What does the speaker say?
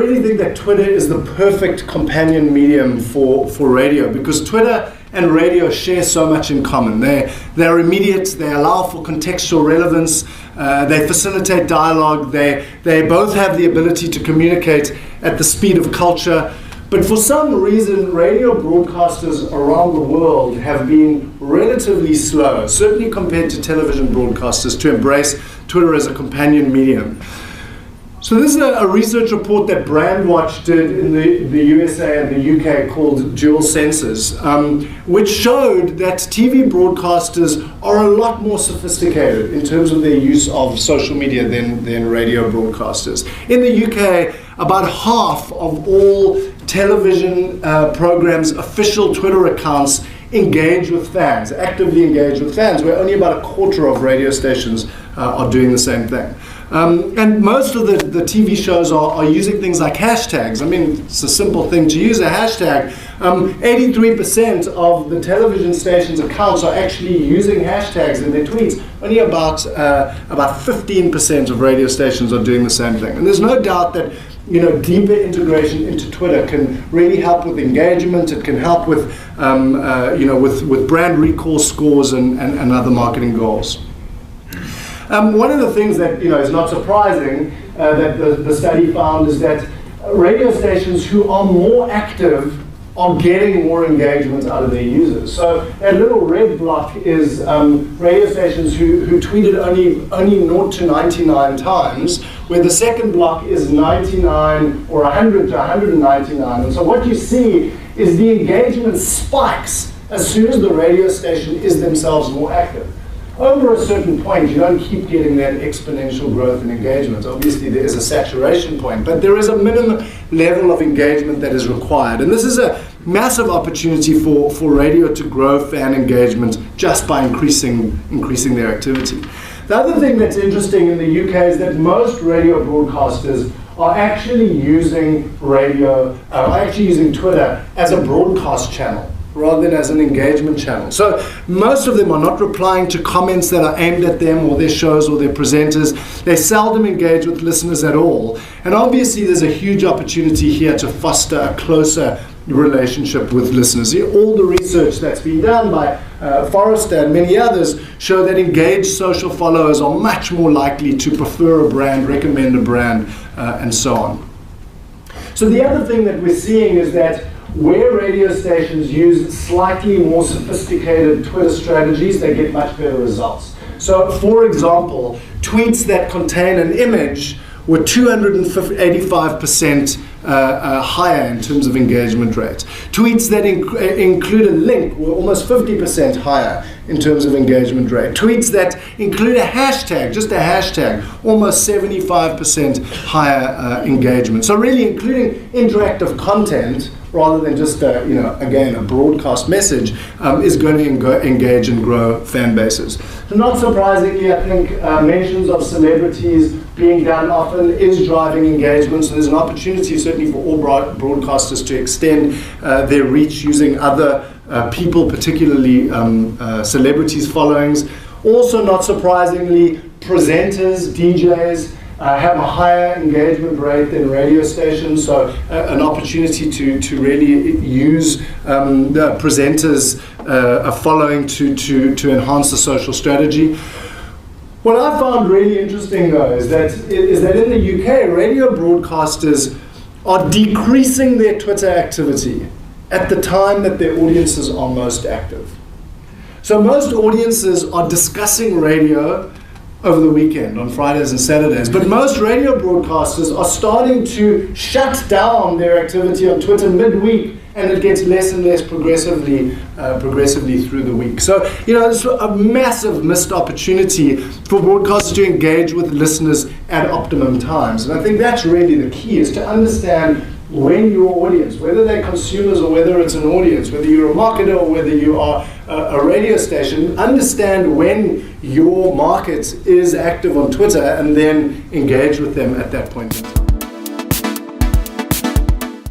really think that Twitter is the perfect companion medium for radio, because Twitter and radio share so much in common. They're immediate, they allow for contextual relevance, they facilitate dialogue, they both have the ability to communicate at the speed of culture. But for some reason, radio broadcasters around the world have been relatively slow, certainly compared to television broadcasters, to embrace Twitter as a companion medium. So this is a research report that Brandwatch did in the USA and the UK called Dual Sensors, which showed that TV broadcasters are a lot more sophisticated in terms of their use of social media than radio broadcasters. In the UK, about half of all television programs' official Twitter accounts engage with fans, actively engage with fans, where only about a quarter of radio stations are doing the same thing. And most of the TV shows are using things like hashtags. I mean, it's a simple thing to use a hashtag. 83% of the television stations' accounts are actually using hashtags in their tweets. Only about 15% of radio stations are doing the same thing. And there's no doubt that deeper integration into Twitter can really help with engagement. It can help with with brand recall scores and other marketing goals. One of the things that is not surprising that the study found is that radio stations who are more active are getting more engagement out of their users. So that little red block is radio stations who tweeted only 0 to 99 times, where the second block is 99 or 100 to 199. And so what you see is the engagement spikes as soon as the radio station is themselves more active. Over a certain point, you don't keep getting that exponential growth in engagement. Obviously, there is a saturation point, but there is a minimum level of engagement that is required. And this is a massive opportunity for radio to grow fan engagement just by increasing their activity. The other thing that's interesting in the UK is that most radio broadcasters are actually using Twitter as a broadcast channel, rather than as an engagement channel. So most of them are not replying to comments that are aimed at them or their shows or their presenters. They seldom engage with listeners at all. And obviously there's a huge opportunity here to foster a closer relationship with listeners. All the research that's been done by Forrester and many others show that engaged social followers are much more likely to prefer a brand, recommend a brand, and so on. So the other thing that we're seeing is that where radio stations use slightly more sophisticated Twitter strategies, they get much better results. So, for example, tweets that contain an image were 285% higher in terms of engagement rate. Tweets that include a link were almost 50% higher in terms of engagement rate. Tweets that include a hashtag, just a hashtag, almost 75% higher engagement. So really including interactive content rather than just again a broadcast message is going to engage and grow fan bases. So not surprisingly, I think mentions of celebrities being done often is driving engagement. So there's an opportunity certainly for all broadcasters to extend their reach using other people, particularly celebrities' followings. Also, not surprisingly, presenters, DJs, have a higher engagement rate than radio stations, so an opportunity to really use the presenters' following to enhance the social strategy. What I found really interesting, though, is that in the UK, radio broadcasters are decreasing their Twitter activity at the time that their audiences are most active. So most audiences are discussing radio over the weekend, on Fridays and Saturdays. But most radio broadcasters are starting to shut down their activity on Twitter midweek, and it gets less and less progressively through the week. So, it's a massive missed opportunity for broadcasters to engage with listeners at optimum times. And I think that's really the key, is to understand when your audience, whether they're consumers or whether it's an audience, whether you're a marketer or whether you are a radio station, understand when your market is active on Twitter and then engage with them at that point in time.